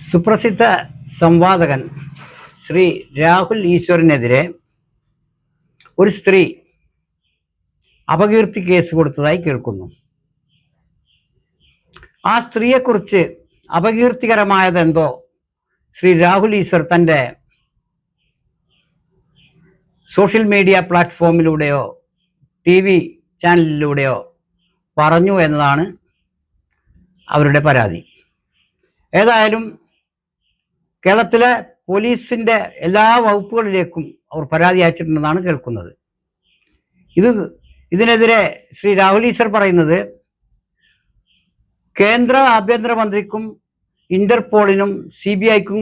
സുപ്രസിദ്ധ സംവാദകൻ ശ്രീ രാഹുൽ ഈശ്വറിനെതിരെ ഒരു സ്ത്രീ അപകീർത്തി കേസ് കൊടുത്തതായി കേൾക്കുന്നു. ആ സ്ത്രീയെക്കുറിച്ച് അപകീർത്തികരമായതെന്തോ ശ്രീ രാഹുൽ ഈശ്വർ തൻ്റെ സോഷ്യൽ മീഡിയ പ്ലാറ്റ്ഫോമിലൂടെയോ TV ചാനലിലൂടെയോ പറഞ്ഞു എന്നതാണ് അവരുടെ പരാതി. ഏതായാലും കേരളത്തിലെ പോലീസിൻ്റെ എല്ലാ വകുപ്പുകളിലേക്കും അവർ പരാതി അയച്ചിട്ടുണ്ടെന്നാണ് കേൾക്കുന്നത്. ഇതിനെതിരെ ശ്രീ രാഹുൽ ഈശ്വർ പറയുന്നത് കേന്ദ്ര ആഭ്യന്തരമന്ത്രിക്കും ഇന്റർപോളിനും CBIക്കും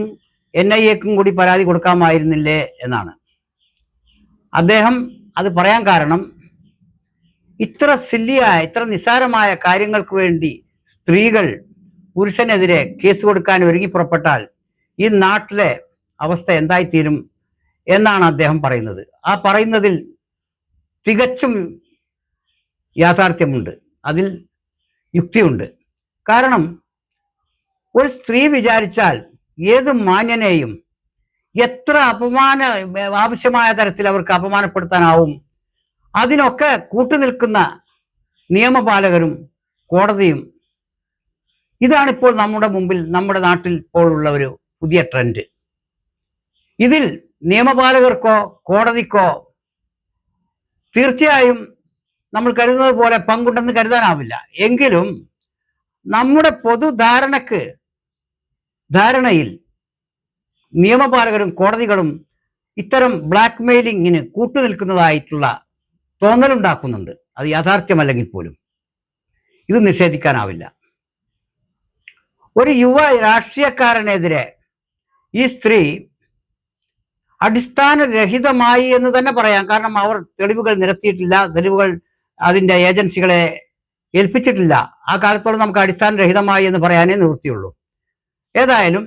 NIAക്കും കൂടി പരാതി കൊടുക്കാമായിരുന്നില്ലേ എന്നാണ്. അദ്ദേഹം അത് പറയാൻ കാരണം ഇത്ര നിസ്സാരമായ കാര്യങ്ങൾക്ക് വേണ്ടി സ്ത്രീകൾ പുരുഷനെതിരെ കേസ് കൊടുക്കാൻ ഒരുങ്ങി പുറപ്പെട്ടാൽ ഈ നാട്ടിലെ അവസ്ഥ എന്തായിത്തീരും എന്നാണ് അദ്ദേഹം പറയുന്നത്. ആ പറയുന്നതിൽ തികച്ചും യാഥാർത്ഥ്യമുണ്ട്, അതിൽ യുക്തിയുണ്ട്. കാരണം ഒരു സ്ത്രീ വിചാരിച്ചാൽ ഏത് മാന്യനെയും എത്ര ആവശ്യമായ തരത്തിൽ അവർക്ക് അപമാനപ്പെടുത്താനാവും. അതിനൊക്കെ കൂട്ടുനിൽക്കുന്ന നിയമപാലകരും കോടതിയും. ഇതാണിപ്പോൾ നമ്മുടെ നാട്ടിൽ ഇപ്പോൾ ഉള്ള ഒരു പുതിയ ട്രെൻഡ്. ഇതിൽ നിയമപാലകർക്കോ കോടതിക്കോ തീർച്ചയായും നമ്മൾ കരുതുന്നത് പോലെ പങ്കുണ്ടെന്ന് കരുതാനാവില്ല. എങ്കിലും നമ്മുടെ ധാരണയിൽ നിയമപാലകരും കോടതികളും ഇത്തരം ബ്ലാക്ക് മെയിലിങ്ങിന് കൂട്ടുനിൽക്കുന്നതായിട്ടുള്ള തോന്നലുണ്ടാക്കുന്നുണ്ട്. അത് യാഥാർത്ഥ്യമല്ലെങ്കിൽ പോലും ഇത് നിഷേധിക്കാനാവില്ല. ഒരു യുവ രാഷ്ട്രീയക്കാരനെതിരെ ഈ സ്ത്രീ അടിസ്ഥാനരഹിതമായി എന്ന് തന്നെ പറയാം. കാരണം അവർ തെളിവുകൾ നിരത്തിയിട്ടില്ല, തെളിവുകൾ അതിൻ്റെ ഏജൻസികളെ ഏൽപ്പിച്ചിട്ടില്ല. ആ കാലത്തോളം നമുക്ക് അടിസ്ഥാനരഹിതമായി എന്ന് പറയാനേ നിവൃത്തിയുള്ളൂ. ഏതായാലും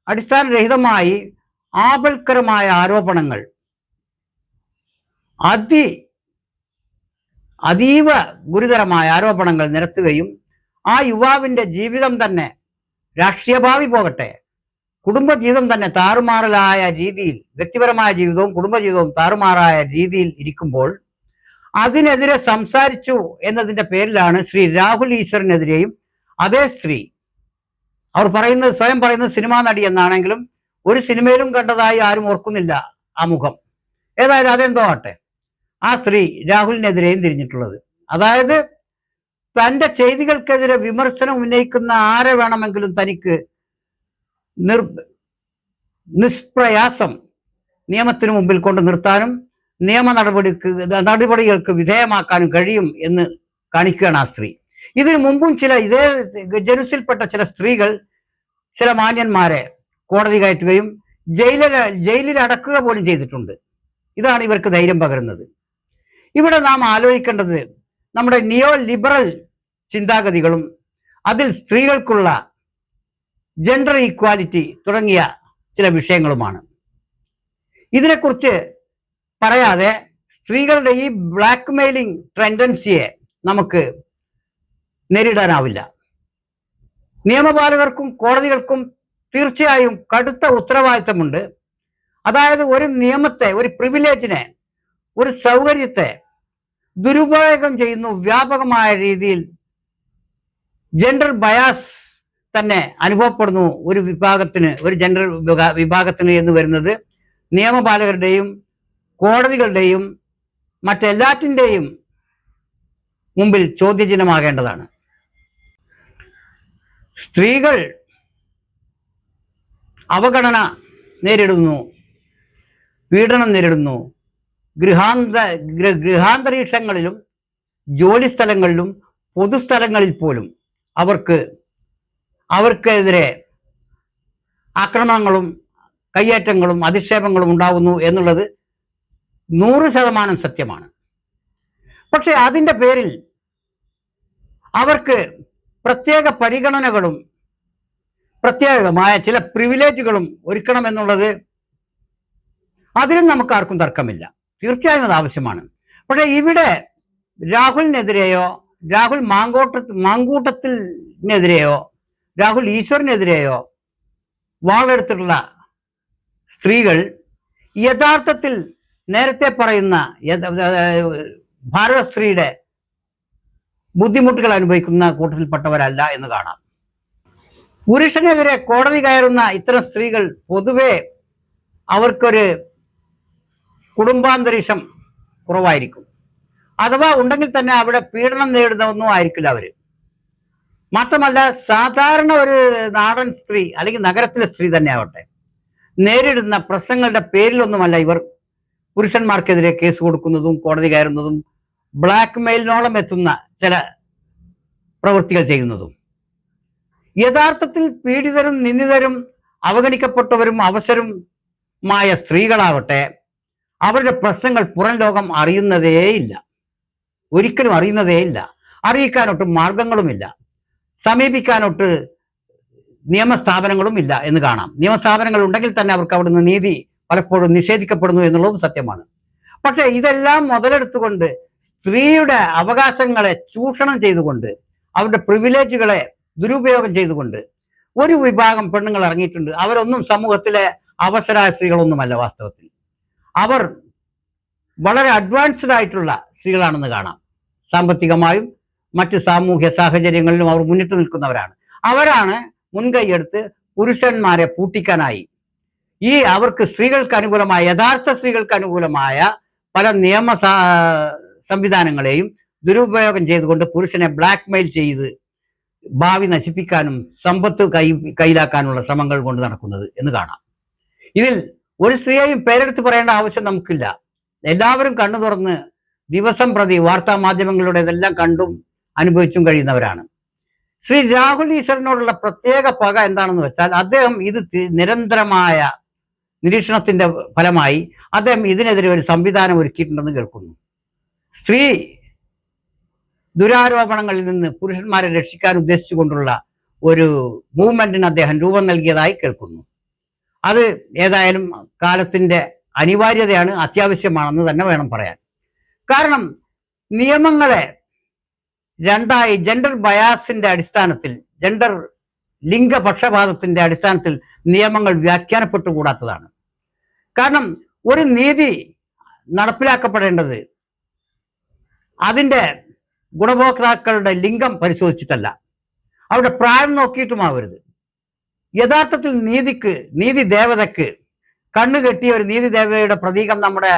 അടിസ്ഥാനരഹിതമായി ആപൽക്കരമായ ആരോപണങ്ങൾ, അതീവ ഗുരുതരമായ ആരോപണങ്ങൾ നിരത്തുകയും ആ യുവാവിൻ്റെ ജീവിതം തന്നെ, രാഷ്ട്രീയ ഭാവി പോകട്ടെ, കുടുംബജീവിതം തന്നെ താറുമാറലായ രീതിയിൽ, വ്യക്തിപരമായ ജീവിതവും കുടുംബജീവിതവും താറുമാറായ രീതിയിൽ ഇരിക്കുമ്പോൾ അതിനെതിരെ സംസാരിച്ചു എന്നതിൻ്റെ പേരിലാണ് ശ്രീ രാഹുൽ ഈശ്വറിനെതിരെയും അതേ സ്ത്രീ, അവർ സ്വയം പറയുന്നത് സിനിമാ നടി എന്നാണെങ്കിലും ഒരു സിനിമയിലും കണ്ടതായി ആരും ഓർക്കുന്നില്ല ആ മുഖം. ഏതായാലും അതെന്തോ ആട്ടെ, ആ സ്ത്രീ രാഹുലിനെതിരെയും തിരിഞ്ഞിട്ടുള്ളത്. അതായത് തൻ്റെ ചെയ്തികൾക്കെതിരെ വിമർശനം ഉന്നയിക്കുന്ന ആരെ വേണമെങ്കിലും തനിക്ക് നിഷ്പ്രയാസം നിയമത്തിന് മുമ്പിൽ കൊണ്ട് നിർത്താനും നിയമ നടപടികൾക്ക് വിധേയമാക്കാനും കഴിയും എന്ന് കാണിക്കുകയാണ് ആ സ്ത്രീ. ഇതിനു മുമ്പും ഇതേ ജനുസിൽപ്പെട്ട ചില സ്ത്രീകൾ ചില മാന്യന്മാരെ കോടതി കയറ്റുകയും ജയിലിൽ അടക്കുക പോലും ചെയ്തിട്ടുണ്ട്. ഇതാണ് ഇവർക്ക് ധൈര്യം പകരുന്നത്. ഇവിടെ നാം ആലോചിക്കേണ്ടത് നമ്മുടെ നിയോ ലിബറൽ ചിന്താഗതികളും അതിൽ സ്ത്രീകൾക്കുള്ള ജെൻഡർ ഈക്വാലിറ്റി തുടങ്ങിയ ചില വിഷയങ്ങളുമാണ്. ഇതിനെക്കുറിച്ച് പറയാതെ സ്ത്രീകളുടെ ഈ ബ്ലാക്ക് മെയിലിംഗ് ടെൻഡൻസിയെ നമുക്ക് നേരിടാനാവില്ല. നിയമപാലകർക്കും കോടതികൾക്കും തീർച്ചയായും കടുത്ത ഉത്തരവാദിത്തമുണ്ട്. അതായത് ഒരു നിയമത്തെ, ഒരു പ്രിവിലേജിനെ, ഒരു സൗകര്യത്തെ ദുരുപയോഗം ചെയ്യുന്നു. വ്യാപകമായ രീതിയിൽ ജെൻഡർ ബയാസ് തന്നെ അനുഭവപ്പെടുന്നു ഒരു ജെൻഡർ വിഭാഗത്തിന് എന്ന് വരുന്നത് നിയമപാലകരുടെയും കോടതികളുടെയും മറ്റെല്ലാറ്റിൻ്റെയും മുമ്പിൽ ചോദ്യചിഹ്നമാകേണ്ടതാണ്. സ്ത്രീകൾ അവഗണന നേരിടുന്നു, പീഡനം നേരിടുന്നു. ഗൃഹാന്തരീക്ഷങ്ങളിലും ജോലിസ്ഥലങ്ങളിലും പൊതുസ്ഥലങ്ങളിൽ പോലും അവർക്കെതിരെ ആക്രമണങ്ങളും കയ്യേറ്റങ്ങളും അധിക്ഷേപങ്ങളും ഉണ്ടാകുന്നു എന്നുള്ളത് 100% സത്യമാണ്. പക്ഷെ അതിൻ്റെ പേരിൽ അവർക്ക് പ്രത്യേക പരിഗണനകളും പ്രത്യേകമായ ചില പ്രിവിലേജുകളും ഒരുക്കണമെന്നുള്ളത് അതിലും നമുക്ക് ആർക്കും തർക്കമില്ല. തീർച്ചയായും അത് ആവശ്യമാണ്. പക്ഷേ ഇവിടെ രാഹുലിനെതിരെയോ രാഹുൽ മാങ്കൂട്ടത്തിനെതിരെയോ രാഹുൽ ഈശ്വറിനെതിരെയോ വാളെടുത്തിട്ടുള്ള സ്ത്രീകൾ യഥാർത്ഥത്തിൽ നേരത്തെ പറയുന്ന ഭാരത സ്ത്രീയുടെ ബുദ്ധിമുട്ടുകൾ അനുഭവിക്കുന്ന കൂട്ടത്തിൽപ്പെട്ടവരല്ല എന്ന് കാണാം. പുരുഷനെതിരെ കോടതി കയറുന്ന ഇത്തരം സ്ത്രീകൾ പൊതുവെ അവർക്കൊരു കുടുംബാന്തരീക്ഷം കുറവായിരിക്കും. അഥവാ ഉണ്ടെങ്കിൽ തന്നെ അവിടെ പീഡനം നേരിടുന്നതൊന്നും ആയിരിക്കില്ല അവർ. മാത്രമല്ല, സാധാരണ ഒരു നാടൻ സ്ത്രീ അല്ലെങ്കിൽ നഗരത്തിലെ സ്ത്രീ തന്നെ ആവട്ടെ, നേരിടുന്ന പ്രശ്നങ്ങളുടെ പേരിലൊന്നുമല്ല ഇവർ പുരുഷന്മാർക്കെതിരെ കേസ് കൊടുക്കുന്നതും കോടതി കയറുന്നതും ബ്ലാക്ക് മെയിലിനോളം എത്തുന്ന ചില പ്രവൃത്തികൾ ചെയ്യുന്നതും. യഥാർത്ഥത്തിൽ പീഡിതരും നിന്ദിതരും അവഗണിക്കപ്പെട്ടവരും അവസരമായ സ്ത്രീകളാവട്ടെ, അവരുടെ പ്രശ്നങ്ങൾ പുറം ലോകം അറിയുന്നതേയില്ല, ഒരിക്കലും അറിയുന്നതേയില്ല. അറിയിക്കാനൊട്ട് മാർഗങ്ങളുമില്ല, സമീപിക്കാനൊട്ട് നിയമസ്ഥാപനങ്ങളും ഇല്ല എന്ന് കാണാം. നിയമസ്ഥാപനങ്ങൾ ഉണ്ടെങ്കിൽ തന്നെ അവർക്ക് അവിടുന്ന് നീതി പലപ്പോഴും നിഷേധിക്കപ്പെടുന്നു എന്നുള്ളതും സത്യമാണ്. പക്ഷെ ഇതെല്ലാം മുതലെടുത്തുകൊണ്ട് സ്ത്രീയുടെ അവകാശങ്ങളെ ചൂഷണം ചെയ്തുകൊണ്ട് അവരുടെ പ്രിവിലേജുകളെ ദുരുപയോഗം ചെയ്തുകൊണ്ട് ഒരു വിഭാഗം പെണ്ണുങ്ങൾ ഇറങ്ങിയിട്ടുണ്ട്. അവരൊന്നും സമൂഹത്തിലെ അവസരായ സ്ത്രീകളൊന്നുമല്ല. വാസ്തവത്തിൽ അവർ വളരെ അഡ്വാൻസ്ഡ് ആയിട്ടുള്ള സ്ത്രീകളാണെന്ന് കാണാം. സാമ്പത്തികമായും മറ്റ് സാമൂഹ്യ സാഹചര്യങ്ങളിലും അവർ മുന്നിട്ട് നിൽക്കുന്നവരാണ്. അവരാണ് മുൻകൈയെടുത്ത് പുരുഷന്മാരെ പൂട്ടിക്കാനായി അവർക്ക് സ്ത്രീകൾക്ക് അനുകൂലമായ, യഥാർത്ഥ സ്ത്രീകൾക്ക് അനുകൂലമായ പല നിയമ സംവിധാനങ്ങളെയും ദുരുപയോഗം ചെയ്തുകൊണ്ട് പുരുഷനെ ബ്ലാക്ക് മെയിൽ ചെയ്ത് ഭാവി നശിപ്പിക്കാനും സമ്പത്ത് കയ്യിലാക്കാനുള്ള ശ്രമങ്ങൾ കൊണ്ട് നടക്കുന്നത് എന്ന് കാണാം. ഇതിൽ ഒരു സ്ത്രീയെയും പേരെടുത്ത് പറയേണ്ട ആവശ്യം നമുക്കില്ല. എല്ലാവരും കണ്ണു തുറന്ന് ദിവസം പ്രതി വാർത്താ മാധ്യമങ്ങളുടെ ഇതെല്ലാം കണ്ടും അനുഭവിച്ചും കഴിയുന്നവരാണ്. ശ്രീ രാഹുൽ ഈശ്വറിനോടുള്ള പ്രത്യേക പക എന്താണെന്ന് വെച്ചാൽ, അദ്ദേഹം ഇത് നിരന്തരമായ നിരീക്ഷണത്തിന്റെ ഫലമായി അദ്ദേഹം ഇതിനെതിരെ ഒരു സംവിധാനം ഒരുക്കിയിട്ടുണ്ടെന്ന് കേൾക്കുന്നു. സ്ത്രീ ദുരാരോപണങ്ങളിൽ നിന്ന് പുരുഷന്മാരെ രക്ഷിക്കാൻ ഉദ്ദേശിച്ചുകൊണ്ടുള്ള ഒരു മൂവ്മെന്റിന് അദ്ദേഹം രൂപം നൽകിയതായി കേൾക്കുന്നു. അത് ഏതായാലും കാലത്തിന്റെ അനിവാര്യതയാണ്, അത്യാവശ്യമാണെന്ന് തന്നെ വേണം പറയാൻ. കാരണം നിയമങ്ങളെ രണ്ടായി ജെൻഡർ ബയാസിന്റെ അടിസ്ഥാനത്തിൽ, ജെൻഡർ ലിംഗപക്ഷപാതത്തിന്റെ അടിസ്ഥാനത്തിൽ നിയമങ്ങൾ വ്യാഖ്യാനപ്പെട്ടുകൂടാത്തതാണ്. കാരണം ഒരു നീതി നടപ്പിലാക്കപ്പെടേണ്ടത് അതിൻ്റെ ഗുണഭോക്താക്കളുടെ ലിംഗം പരിശോധിച്ചിട്ടല്ല, അവരുടെ പ്രായം നോക്കിയിട്ടുമാവരുത്. യഥാർത്ഥത്തിൽ നീതി ദേവതയ്ക്ക് കണ്ണുകെട്ടിയ ഒരു നീതി ദേവതയുടെ പ്രതീകം നമ്മുടെ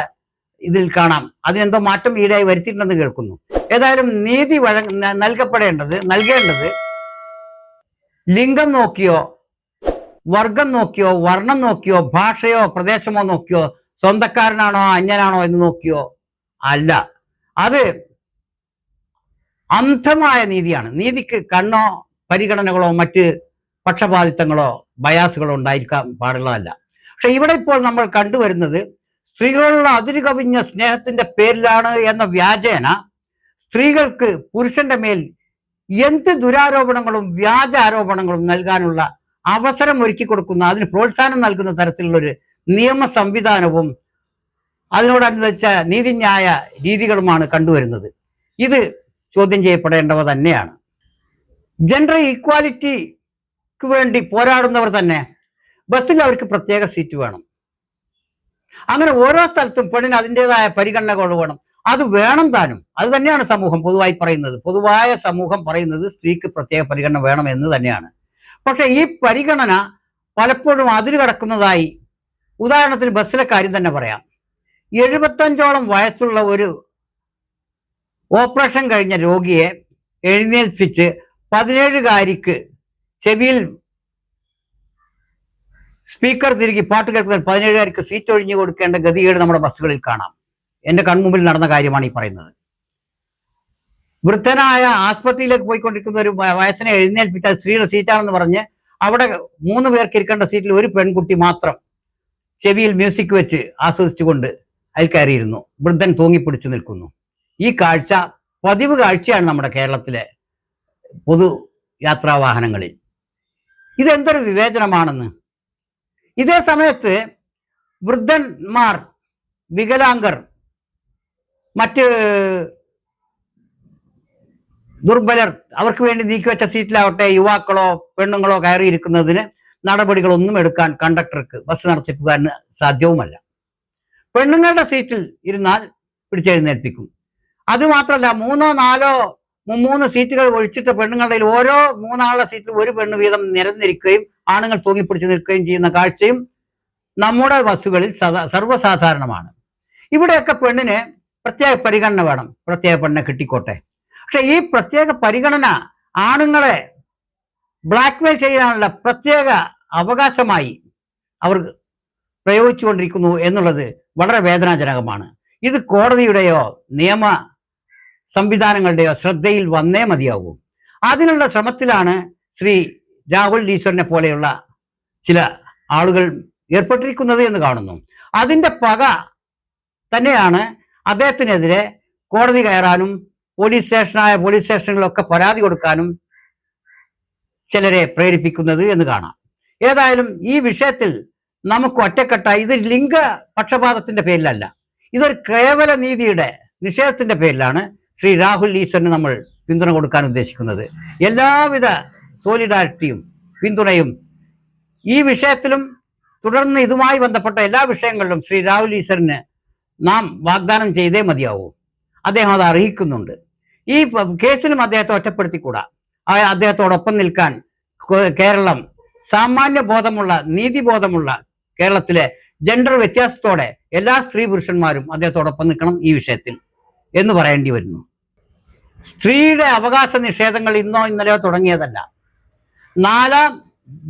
ഇതിൽ കാണാം. അതിനെന്തോ മാറ്റം ഈടായി വരുത്തിയിട്ടുണ്ടെന്ന് കേൾക്കുന്നു. ഏതായാലും നീതി നൽകേണ്ടത് ലിംഗം നോക്കിയോ വർഗം നോക്കിയോ വർണ്ണം നോക്കിയോ ഭാഷയോ പ്രദേശമോ നോക്കിയോ സ്വന്തക്കാരനാണോ അന്യനാണോ എന്ന് നോക്കിയോ അല്ല. അത് അന്ധമായ നീതിയാണ്. നീതിക്ക് കണ്ണോ പരിഗണനകളോ മറ്റ് പക്ഷപാതിത്വങ്ങളോ ബയാസുകളോ ഉണ്ടായിരിക്കാൻ പാടുള്ളതല്ല. പക്ഷെ ഇവിടെ ഇപ്പോൾ നമ്മൾ കണ്ടുവരുന്നത് സ്ത്രീകളുള്ള അതിരു കവിഞ്ഞ സ്നേഹത്തിന്റെ പേരിലാണ് എന്ന വ്യാജേന സ്ത്രീകൾക്ക് പുരുഷന്റെ മേൽ എന്ത് ദുരാരോപണങ്ങളും വ്യാജ ആരോപണങ്ങളും നൽകാനുള്ള അവസരം ഒരുക്കി കൊടുക്കുന്ന, അതിന് പ്രോത്സാഹനം നൽകുന്ന തരത്തിലുള്ളൊരു നിയമ സംവിധാനവും അതിനോടനുബന്ധിച്ച നീതിന്യായ രീതികളുമാണ് കണ്ടുവരുന്നത്. ഇത് ചോദ്യം ചെയ്യപ്പെടേണ്ടവ തന്നെയാണ്. ജെൻഡർ ഈക്വാലിറ്റിക്ക് വേണ്ടി പോരാടുന്നവർ തന്നെ ബസ്സിൽ അവർക്ക് പ്രത്യേക സീറ്റ് വേണം. അങ്ങനെ ഓരോ സ്ഥലത്തും പെണ്ണിന് അതിൻ്റെതായ പരിഗണനകൾ വേണം. അത് വേണം താനും. അത് തന്നെയാണ് സമൂഹം പൊതുവായി പറയുന്നത്. പൊതുവായ സമൂഹം പറയുന്നത് സ്ത്രീക്ക് പ്രത്യേക പരിഗണന വേണം എന്ന് തന്നെയാണ്. പക്ഷെ ഈ പരിഗണന പലപ്പോഴും അതിര് കടക്കുന്നതായി, ഉദാഹരണത്തിന് ബസ്സിലെ കാര്യം തന്നെ പറയാം. 75ഓളം വയസ്സുള്ള ഒരു ഓപ്പറേഷൻ കഴിഞ്ഞ രോഗിയെ എഴുന്നേൽപ്പിച്ച് 17കാരിക്ക് ചെവിയിൽ സ്പീക്കർ തിരികെ പാട്ട് കേൾക്കുന്ന 17കാരിക്ക് സീറ്റ് ഒഴിഞ്ഞു കൊടുക്കേണ്ട ഗതികേട് നമ്മുടെ ബസ്സുകളിൽ കാണാം. എൻ്റെ കൺമുമ്പിൽ നടന്ന കാര്യമാണ് ഈ പറയുന്നത്. വൃദ്ധനായ ആസ്പത്രിയിലേക്ക് പോയിക്കൊണ്ടിരിക്കുന്ന ഒരു വയസ്സിനെ എഴുന്നേൽപ്പിച്ച സ്ത്രീയുടെ സീറ്റാണെന്ന് പറഞ്ഞ് അവിടെ 3 പേർക്ക് ഇരിക്കേണ്ട സീറ്റിൽ ഒരു പെൺകുട്ടി മാത്രം ചെവിയിൽ മ്യൂസിക് വെച്ച് ആസ്വദിച്ചുകൊണ്ട് അതിൽ കയറിയിരുന്നു. വൃദ്ധൻ തൂങ്ങിപ്പിടിച്ചു നിൽക്കുന്നു. ഈ കാഴ്ച പതിവ് കാഴ്ചയാണ് നമ്മുടെ കേരളത്തിലെ പൊതു യാത്രാവാഹനങ്ങളിൽ. ഇതെന്തൊരു വിവേചനമാണെന്ന്. ഇതേ സമയത്ത് വൃദ്ധന്മാർ, വികലാംഗർ, മറ്റ് ദുർബലർ, അവർക്ക് വേണ്ടി നീക്കിവെച്ച സീറ്റിലാവട്ടെ യുവാക്കളോ പെണ്ണുങ്ങളോ കയറിയിരിക്കുന്നതിന് നടപടികളൊന്നും എടുക്കാൻ കണ്ടക്ടർക്ക്, ബസ് നടത്തിപ്പുകാരന് സാധ്യവുമല്ല. പെണ്ണുങ്ങളുടെ സീറ്റിൽ ഇരുന്നാൽ പിടിച്ചെഴുന്നേൽപ്പിക്കും. അതുമാത്രമല്ല, 3 സീറ്റുകൾ ഒഴിച്ചിട്ട് പെണ്ണുങ്ങളുടെ ഓരോ 3 സീറ്റിൽ ഒരു പെണ്ണ് വീതം നിരന്നിരിക്കുകയും ആണുങ്ങൾ തൂങ്ങിപ്പിടിച്ച് നിൽക്കുകയും ചെയ്യുന്ന കാഴ്ചയും നമ്മുടെ ബസ്സുകളിൽ സർവ്വസാധാരണമാണ്. ഇവിടെയൊക്കെ പെണ്ണിന് പ്രത്യേക പരിഗണന വേണം, പ്രത്യേക പെണ്ണിനെ കിട്ടിക്കോട്ടെ. പക്ഷെ ഈ പ്രത്യേക പരിഗണന ആണുങ്ങളെ ബ്ലാക്ക്മെയിൽ ചെയ്യാനുള്ള പ്രത്യേക അവകാശമായി അവർ പ്രയോഗിച്ചുകൊണ്ടിരിക്കുന്നു എന്നുള്ളത് വളരെ വേദനാജനകമാണ്. ഇത് കോടതിയുടെയോ നിയമ സംവിധാനങ്ങളുടെയോ ശ്രദ്ധയിൽ വന്നേ മതിയാകൂ. അതിനുള്ള ശ്രമത്തിലാണ് ശ്രീ രാഹുൽ ഈശ്വറിനെ പോലെയുള്ള ചില ആളുകൾ ഏർപ്പെട്ടിരിക്കുന്നത് എന്ന് കാണുന്നു. അതിൻ്റെ പക തന്നെയാണ് അദ്ദേഹത്തിനെതിരെ കോടതി കയറാനും പോലീസ് സ്റ്റേഷനുകളൊക്കെ പരാതി കൊടുക്കാനും ചിലരെ പ്രേരിപ്പിക്കുന്നത് എന്ന് കാണാം. ഏതായാലും ഈ വിഷയത്തിൽ നമുക്ക് ഒറ്റക്കെട്ടായി, ഇത് ലിംഗ പക്ഷപാതത്തിന്റെ പേരിലല്ല, ഇതൊരു കേവല നീതിയുടെ നിഷേധത്തിന്റെ പേരിലാണ് ശ്രീ രാഹുൽ ഈശ്വറിന് നമ്മൾ പിന്തുണ കൊടുക്കാൻ ഉദ്ദേശിക്കുന്നത്. എല്ലാവിധ സോളിഡാരിറ്റിയും പിന്തുണയും ഈ വിഷയത്തിലും തുടർന്ന് ഇതുമായി ബന്ധപ്പെട്ട എല്ലാ വിഷയങ്ങളിലും ശ്രീ രാഹുൽ ഈശ്വറിന് നാം വാഗ്ദാനം ചെയ്തേ മതിയാവൂ. അദ്ദേഹം അത് അർഹിക്കുന്നുണ്ട്. ഈ കേസിലും അദ്ദേഹത്തെ ഒറ്റപ്പെടുത്തിക്കൂടാ. അദ്ദേഹത്തോടൊപ്പം നിൽക്കാൻ കേരളം സാമാന്യ ബോധമുള്ള, നീതിബോധമുള്ള കേരളത്തിലെ ജെൻഡർ വ്യത്യാസത്തോടെ എല്ലാ സ്ത്രീ പുരുഷന്മാരും അദ്ദേഹത്തോടൊപ്പം നിൽക്കണം ഈ വിഷയത്തിൽ എന്ന് പറയേണ്ടി വരുന്നു. സ്ത്രീയുടെ അവകാശ നിഷേധങ്ങൾ ഇന്നോ ഇന്നലെയോ തുടങ്ങിയതല്ല.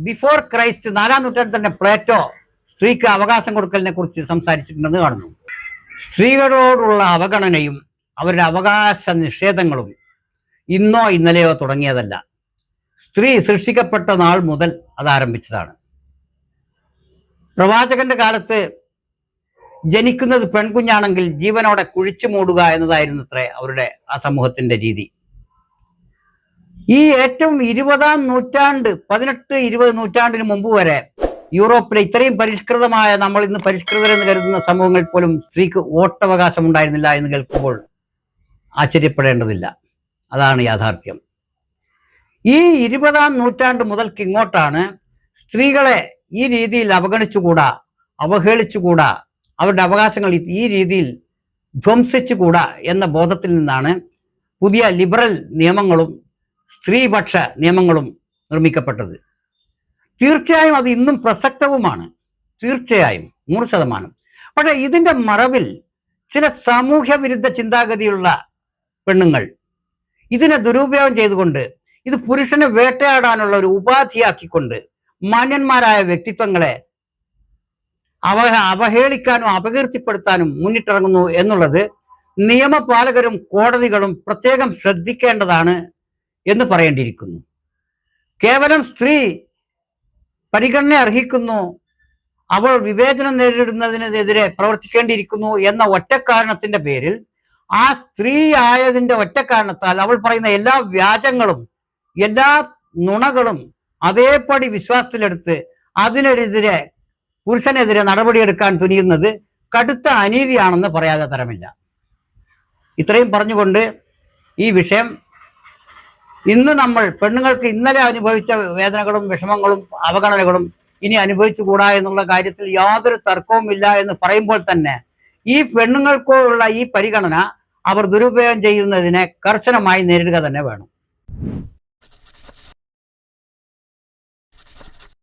ബിഫോർ ക്രൈസ്റ്റ് 4-ാം നൂറ്റാണ്ടിൽ തന്നെ പ്ലേറ്റോ സ്ത്രീക്ക് അവകാശം കൊടുക്കലിനെ കുറിച്ച് സംസാരിച്ചിട്ടുണ്ടെന്ന് കാണുന്നു. സ്ത്രീകളോടുള്ള അവഗണനയും അവരുടെ അവകാശ നിഷേധങ്ങളും ഇന്നോ ഇന്നലെയോ തുടങ്ങിയതല്ല. സ്ത്രീ സൃഷ്ടിക്കപ്പെട്ട നാൾ മുതൽ അത് ആരംഭിച്ചതാണ്. പ്രവാചകന്റെ കാലത്ത് ജനിക്കുന്നത് പെൺകുഞ്ഞാണെങ്കിൽ ജീവനോടെ കുഴിച്ചു മൂടുക എന്നതായിരുന്നു അത്രേ അവരുടെ ആ സമൂഹത്തിന്റെ രീതി. ഈ ഏറ്റവും 20-ാം നൂറ്റാണ്ട് 18-20 നൂറ്റാണ്ടിന് മുമ്പ് വരെ യൂറോപ്പിലെ ഇത്രയും പരിഷ്കൃതമായ, നമ്മൾ ഇന്ന് പരിഷ്കൃതരെന്ന് കരുതുന്ന സമൂഹങ്ങളിൽ പോലും സ്ത്രീക്ക് വോട്ടവകാശം ഉണ്ടായിരുന്നില്ല എന്ന് കേൾക്കുമ്പോൾ ആശ്ചര്യപ്പെടേണ്ടതില്ല. അതാണ് യാഥാർത്ഥ്യം. ഈ 20-ാം നൂറ്റാണ്ട് മുതൽക്ക് ഇങ്ങോട്ടാണ് സ്ത്രീകളെ ഈ രീതിയിൽ അവഗണിച്ചുകൂടാ, അവഹേളിച്ചുകൂടാ, അവരുടെ അവകാശങ്ങൾ ഈ രീതിയിൽ ധ്വംസിച്ചുകൂടാ എന്ന ബോധത്തിൽ നിന്നാണ് പുതിയ ലിബറൽ നിയമങ്ങളും സ്ത്രീപക്ഷ നിയമങ്ങളും നിർമ്മിക്കപ്പെട്ടത്. തീർച്ചയായും അത് ഇന്നും പ്രസക്തവുമാണ്, തീർച്ചയായും 100%. പക്ഷേ ഇതിൻ്റെ മറവിൽ ചില സാമൂഹ്യ വിരുദ്ധ ചിന്താഗതിയുള്ള പെണ്ണുങ്ങൾ ഇതിനെ ദുരുപയോഗം ചെയ്തുകൊണ്ട്, ഇത് പുരുഷനെ വേട്ടയാടാനുള്ള ഒരു ഉപാധിയാക്കിക്കൊണ്ട് മാന്യന്മാരായ വ്യക്തിത്വങ്ങളെ അവഹേളിക്കാനും അപകീർത്തിപ്പെടുത്താനും മുന്നിട്ടിറങ്ങുന്നു എന്നുള്ളത് നിയമപാലകരും കോടതികളും പ്രത്യേകം ശ്രദ്ധിക്കേണ്ടതാണ് എന്ന് പറയേണ്ടിയിരിക്കുന്നു. കേവലം സ്ത്രീ പരിഗണന അർഹിക്കുന്നു, അവൾ വിവേചനം നേരിടുന്നതിനെതിരെ പ്രവർത്തിക്കേണ്ടിയിരിക്കുന്നു എന്ന ഒറ്റ കാരണത്തിന്റെ പേരിൽ, ആ സ്ത്രീ ആയതിൻ്റെ ഒറ്റ കാരണത്താൽ അവൾ പറയുന്ന എല്ലാ വ്യാജങ്ങളും എല്ലാ നുണകളും അതേപടി വിശ്വാസത്തിലെടുത്ത് അതിനെതിരെ പുരുഷനെതിരെ നടപടിയെടുക്കാൻ തുനിയുന്നത് കടുത്ത അനീതിയാണെന്ന് പറയാതെ തരമില്ല. ഇത്രയും പറഞ്ഞുകൊണ്ട് ഈ വിഷയം, ഇന്ന് നമ്മൾ പെണ്ണുങ്ങൾക്ക് ഇന്നലെ അനുഭവിച്ച വേദനകളും വിഷമങ്ങളും അവഗണനകളും ഇനി അനുഭവിച്ചുകൂടാ എന്നുള്ള കാര്യത്തിൽ യാതൊരു തർക്കവുമില്ല എന്ന് പറയുമ്പോൾ തന്നെ ഈ പെണ്ണുങ്ങൾക്കുള്ള ഈ പരിഗണന അവർ ദുരുപയോഗം ചെയ്യുന്നതിനെ കർശനമായി നേരിടുക തന്നെ വേണം.